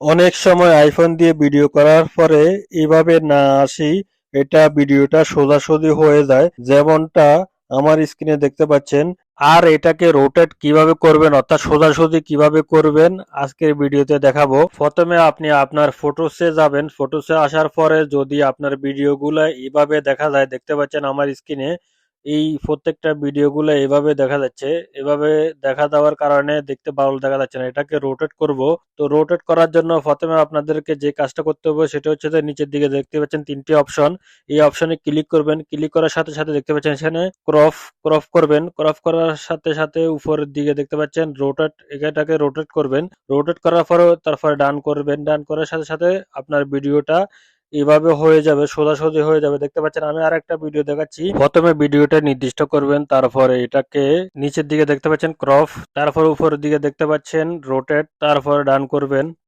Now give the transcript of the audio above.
অনেক সময় আইফোন দিয়ে ভিডিও করার পরে এভাবে না আসি, এটা ভিডিওটা সোজাসুজি হয়ে যায়, যেমনটা আমার স্ক্রিনে দেখতে পাচ্ছেন। আর এটাকে রোটেট কিভাবে করবেন অর্থাৎ সোজাসুজি কিভাবে করবেন আজকের ভিডিওতে দেখাবো। প্রথমে আপনি আপনার ফটোসে যাবেন। ফটোসে আসার পরে যদি আপনার ভিডিওগুলো এভাবে দেখা যায়, দেখতে পাচ্ছেন আমার স্ক্রিনে এই প্রত্যেকটা ভিডিওগুলো এভাবে দেখা যাচ্ছে। এভাবে দেখা দেওয়ার কারণে দেখতে ভালো দেখা যাচ্ছে না, এটাকে রোটেট করব। তো রোটেট করার জন্য প্রথমে আপনাদেরকে যে কাজটা করতে হবে সেটা হচ্ছে যে নিচের দিকে দেখতে পাচ্ছেন তিনটি অপশন। এই অপশনে ক্লিক করবেন। ক্লিক করার সাথে সাথে দেখতে পাচ্ছেন এখানে ক্রপ ক্রপ করবেন। ক্রপ করার সাথে সাথে উপরের দিকে দেখতে পাচ্ছেন রোটেট, এটাকে রোটেট করবেন। রোটেট করার পরে তারপরে ডান করবেন। ডান করার সাথে সাথে আপনার ভিডিওটা এভাবে হয়ে যাবে, সোজাসুজি হয়ে যাবে। দেখতে পাচ্ছেন আমি আর একটা ভিডিও দেখাচ্ছি। প্রথমে ভিডিওটা নির্দিষ্ট করবেন, তারপরে এটাকে নিচের দিকে দেখতে পাচ্ছেন ক্রপ, তারপর উপরের দিকে দেখতে পাচ্ছেন রোটেট, তারপরে ডান করবেন।